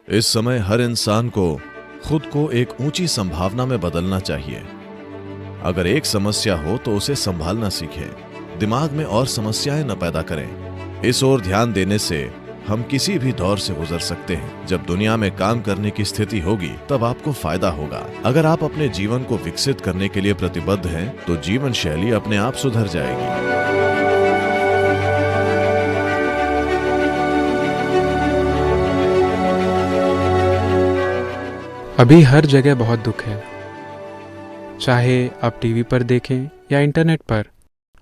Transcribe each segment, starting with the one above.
इस समय हर इंसान को खुद को एक ऊंची संभावना में बदलना चाहिए। अगर एक समस्या हो तो उसे संभालना सीखें, दिमाग में और समस्याएं न पैदा करें। इस ओर ध्यान देने से हम किसी भी दौर से गुजर सकते हैं। जब दुनिया में काम करने की स्थिति होगी तब आपको फायदा होगा। अगर आप अपने जीवन को विकसित करने के लिए प्रतिबद्ध हैं तो जीवन शैली अपने आप सुधर जाएगी। अभी हर जगह बहुत दुख है, चाहे आप टीवी पर देखें या इंटरनेट पर,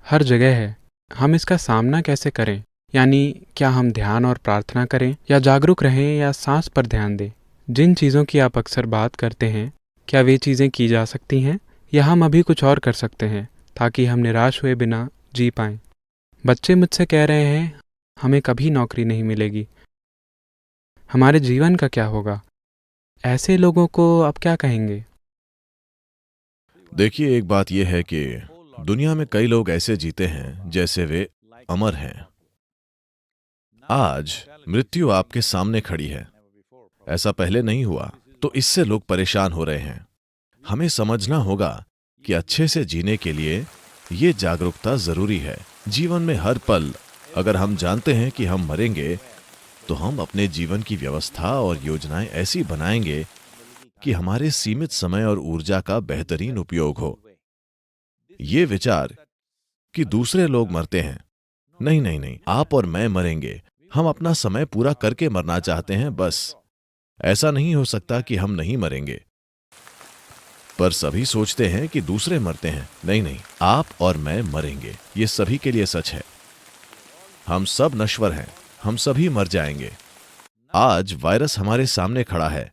हर जगह है। हम इसका सामना कैसे करें? यानी क्या हम ध्यान और प्रार्थना करें या जागरूक रहें या सांस पर ध्यान दें? जिन चीज़ों की आप अक्सर बात करते हैं, क्या वे चीज़ें की जा सकती हैं या हम अभी कुछ और कर सकते हैं ताकि हम निराश हुए बिना जी पाएं? बच्चे मुझसे कह रहे हैं हमें कभी नौकरी नहीं मिलेगी, हमारे जीवन का क्या होगा? ऐसे लोगों को आप क्या कहेंगे? देखिए, एक बात यह है कि दुनिया में कई लोग ऐसे जीते हैं जैसे वे अमर हैं। आज मृत्यु आपके सामने खड़ी है, ऐसा पहले नहीं हुआ, तो इससे लोग परेशान हो रहे हैं। हमें समझना होगा कि अच्छे से जीने के लिए ये जागरूकता जरूरी है। जीवन में हर पल अगर हम जानते हैं कि हम मरेंगे तो हम अपने जीवन की व्यवस्था और योजनाएं ऐसी बनाएंगे कि हमारे सीमित समय और ऊर्जा का बेहतरीन उपयोग हो। ये विचार कि दूसरे लोग मरते हैं, नहीं नहीं नहीं, आप और मैं मरेंगे, हम अपना समय पूरा करके मरना चाहते हैं, बस। ऐसा नहीं हो सकता कि हम नहीं मरेंगे। पर सभी सोचते हैं कि दूसरे मरते हैं, नहीं नहीं, आप और मैं मरेंगे, ये सभी के लिए सच है। हम सब नश्वर हैं, हम सभी मर जाएंगे। आज वायरस हमारे सामने खड़ा है,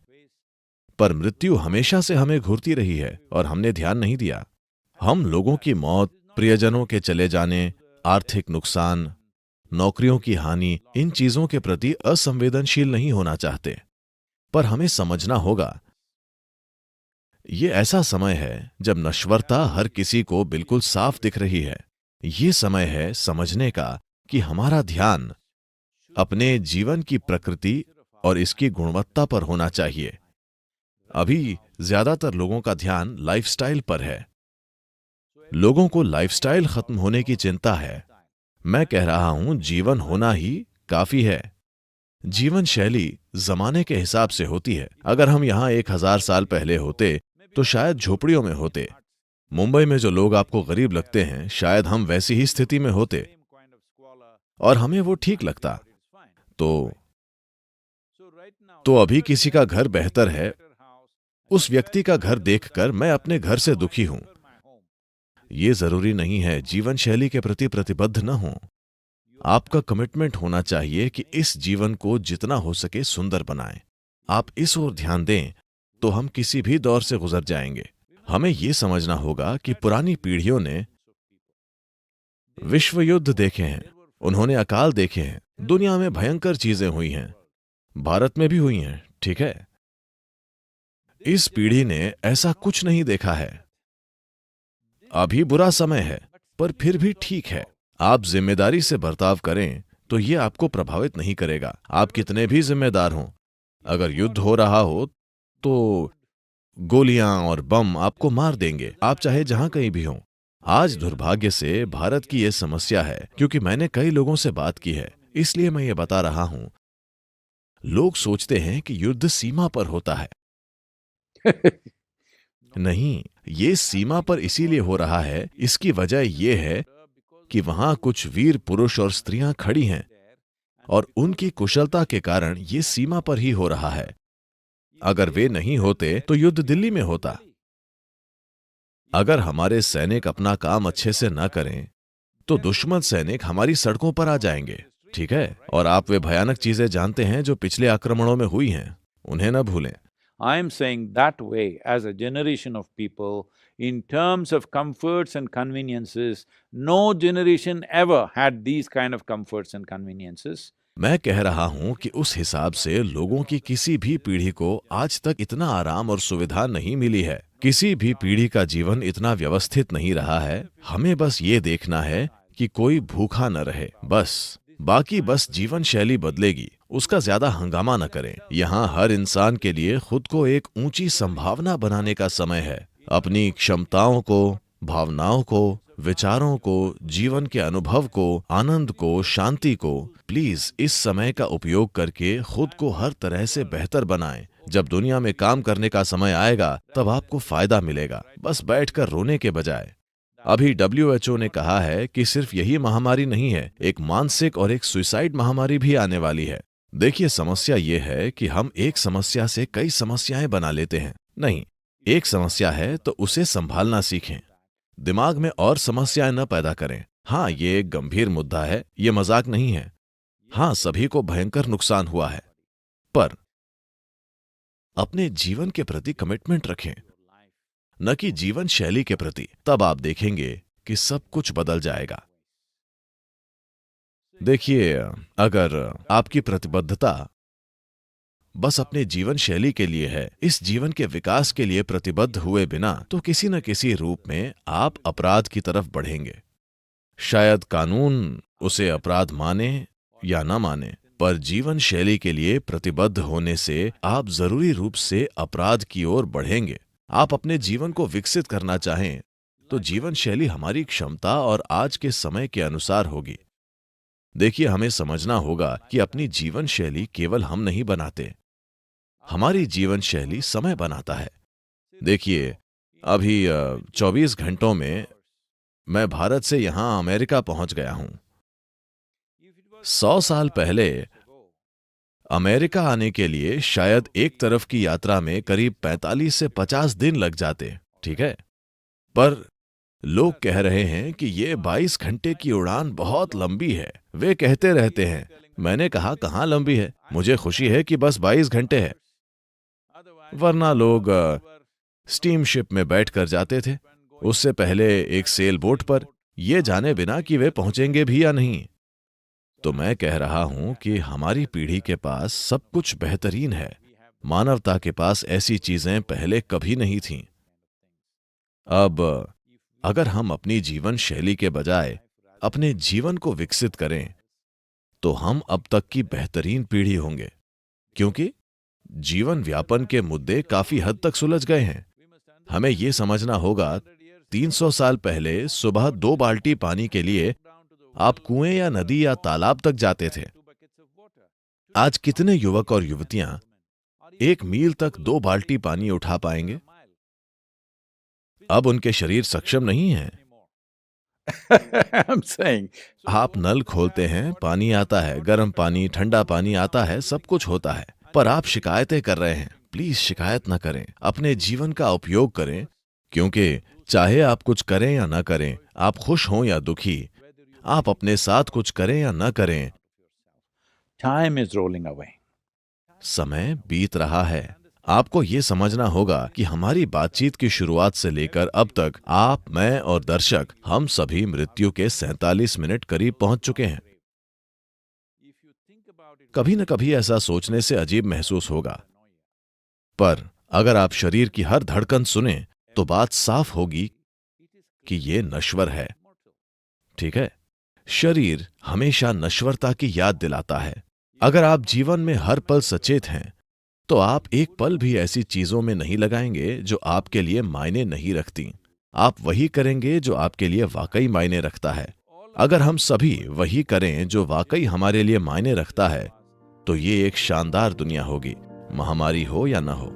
पर मृत्यु हमेशा से हमें घूरती रही है और हमने ध्यान नहीं दिया। हम लोगों की मौत, प्रियजनों के चले जाने, आर्थिक नुकसान, नौकरियों की हानि, इन चीजों के प्रति असंवेदनशील नहीं होना चाहते। पर हमें समझना होगा, ये ऐसा समय है जब नश्वरता हर किसी को बिल्कुल साफ दिख रही है। ये समय है समझने का कि हमारा ध्यान अपने जीवन की प्रकृति और इसकी गुणवत्ता पर होना चाहिए। अभी ज्यादातर लोगों का ध्यान लाइफस्टाइल पर है। लोगों को लाइफस्टाइल खत्म होने की चिंता है। मैं कह रहा हूं, जीवन होना ही काफी है। जीवन शैली जमाने के हिसाब से होती है। अगर हम यहां 1000 साल पहले होते तो शायद झोपड़ियों में होते। मुंबई में जो लोग आपको गरीब लगते हैं, शायद हम वैसी ही स्थिति में होते और हमें वो ठीक लगता। तो अभी किसी का घर बेहतर है, उस व्यक्ति का घर देखकर मैं अपने घर से दुखी हूं। ये जरूरी नहीं है जीवन शैली के प्रति प्रतिबद्ध न हो। आपका कमिटमेंट होना चाहिए कि इस जीवन को जितना हो सके सुंदर बनाएं। आप इस ओर ध्यान दें तो हम किसी भी दौर से गुजर जाएंगे। हमें यह समझना होगा कि पुरानी पीढ़ियों ने विश्व युद्ध देखे हैं, उन्होंने अकाल देखे हैं, दुनिया में भयंकर चीजें हुई हैं, भारत में भी हुई हैं, ठीक है। इस पीढ़ी ने ऐसा कुछ नहीं देखा है। अभी बुरा समय है, पर फिर भी ठीक है। आप जिम्मेदारी से बर्ताव करें तो ये आपको प्रभावित नहीं करेगा। आप कितने भी जिम्मेदार हों, अगर युद्ध हो रहा हो तो गोलियां और बम आपको मार देंगे, आप चाहे जहां कहीं भी हों। आज दुर्भाग्य से भारत की यह समस्या है, क्योंकि मैंने कई लोगों से बात की है, इसलिए मैं ये बता रहा हूं। लोग सोचते हैं कि युद्ध सीमा पर होता है। नहीं, ये सीमा पर इसीलिए हो रहा है, इसकी वजह यह है कि वहां कुछ वीर पुरुष और स्त्रियां खड़ी हैं और उनकी कुशलता के कारण ये सीमा पर ही हो रहा है। अगर वे नहीं होते तो युद्ध दिल्ली में होता। अगर हमारे सैनिक अपना काम अच्छे से न करें तो दुश्मन सैनिक हमारी सड़कों पर आ जाएंगे, ठीक है। और आप वे भयानक चीजें जानते हैं जो पिछले आक्रमणों में हुई हैं, उन्हें न भूलें। I am saying that way, as a generation of people, in terms of comforts and conveniences, no generation ever had these kind of comforts and conveniences. मैं कह रहा हूं कि उस हिसाब से लोगों की किसी भी पीढ़ी को आज तक इतना आराम और सुविधा नहीं मिली है। किसी भी पीढ़ी का जीवन इतना व्यवस्थित नहीं रहा है। हमें बस ये देखना है कि कोई भूखा न रहे, बस। बाकी बस जीवन शैली बदलेगी उसका ज्यादा हंगामा न करें। यहाँ हर इंसान के लिए खुद को एक ऊंची संभावना बनाने का समय है। अपनी क्षमताओं को, भावनाओं को, विचारों को, जीवन के अनुभव को, आनंद को, शांति को प्लीज इस समय का उपयोग करके खुद को हर तरह से बेहतर बनाएं। जब दुनिया में काम करने का समय आएगा तब आपको फायदा मिलेगा, बस बैठकर रोने के बजाय। अभी WHO ने कहा है कि सिर्फ यही महामारी नहीं है, एक मानसिक और एक सुसाइड महामारी भी आने वाली है। देखिए, समस्या ये है कि हम एक समस्या से कई समस्याएं बना लेते हैं। नहीं, एक समस्या है तो उसे संभालना सीखें। दिमाग में और समस्याएं न पैदा करें। हाँ, ये एक गंभीर मुद्दा है, ये मजाक नहीं है। हाँ, सभी को भयंकर नुकसान हुआ है, पर अपने जीवन के प्रति कमिटमेंट रखें, न कि जीवन शैली के प्रति। तब आप देखेंगे कि सब कुछ बदल जाएगा। देखिए, अगर आपकी प्रतिबद्धता बस अपने जीवन शैली के लिए है, इस जीवन के विकास के लिए प्रतिबद्ध हुए बिना, तो किसी न किसी रूप में आप अपराध की तरफ बढ़ेंगे। शायद कानून उसे अपराध माने या न माने, पर जीवन शैली के लिए प्रतिबद्ध होने से आप जरूरी रूप से अपराध की ओर बढ़ेंगे। आप अपने जीवन को विकसित करना चाहें तो जीवन शैली हमारी क्षमता और आज के समय के अनुसार होगी। देखिए, हमें समझना होगा कि अपनी जीवन शैली केवल हम नहीं बनाते, हमारी जीवन शैली समय बनाता है। देखिए, अभी 24 घंटों में मैं भारत से यहां अमेरिका पहुंच गया हूं। 100 साल पहले अमेरिका आने के लिए शायद एक तरफ की यात्रा में करीब 45 से 50 दिन लग जाते, ठीक है? पर लोग कह रहे हैं कि ये 22 घंटे की उड़ान बहुत लंबी है। वे कहते रहते हैं। मैंने कहा, कहाँ लंबी है? मुझे खुशी है कि बस 22 घंटे है। वरना लोग स्टीम शिप में बैठकर जाते थे, उससे पहले एक सेल बोट पर, ये जाने बिना कि वे पहुंचेंगे भी या नहीं। तो मैं कह रहा हूं कि हमारी पीढ़ी के पास सब कुछ बेहतरीन है। मानवता के पास ऐसी चीजें पहले कभी नहीं थीं। अब अगर हम अपनी जीवन शैली के बजाय अपने जीवन को विकसित करें तो हम अब तक की बेहतरीन पीढ़ी होंगे, क्योंकि जीवन व्यापन के मुद्दे काफी हद तक सुलझ गए हैं। हमें यह समझना होगा, 300 साल पहले सुबह 2 बाल्टी पानी के लिए आप कुएं या नदी या तालाब तक जाते थे। आज कितने युवक और युवतियां 1 मील तक 2 बाल्टी पानी उठा पाएंगे? अब उनके शरीर सक्षम नहीं हैं। I'm saying, आप नल खोलते हैं, पानी आता है, गर्म पानी, ठंडा पानी आता है, सब कुछ होता है, पर आप शिकायतें कर रहे हैं। प्लीज शिकायत न करें, अपने जीवन का उपयोग करें, क्योंकि चाहे आप कुछ करें या न करें, आप खुश हों या दुखी, आप अपने साथ कुछ करें या न करें, time is rolling away. समय बीत रहा है। आपको ये समझना होगा कि हमारी बातचीत की शुरुआत से लेकर अब तक आप, मैं और दर्शक, हम सभी मृत्यु के 47 मिनट करीब पहुंच चुके हैं। कभी न कभी ऐसा सोचने से अजीब महसूस होगा, पर अगर आप शरीर की हर धड़कन सुने तो बात साफ होगी कि ये नश्वर है। ठीक है? शरीर हमेशा नश्वरता की याद दिलाता है। अगर आप जीवन में हर पल सचेत हैं तो आप एक पल भी ऐसी चीजों में नहीं लगाएंगे जो आपके लिए मायने नहीं रखती। आप वही करेंगे जो आपके लिए वाकई मायने रखता है। अगर हम सभी वही करें जो वाकई हमारे लिए मायने रखता है तो ये एक शानदार दुनिया होगी, महामारी हो या न हो।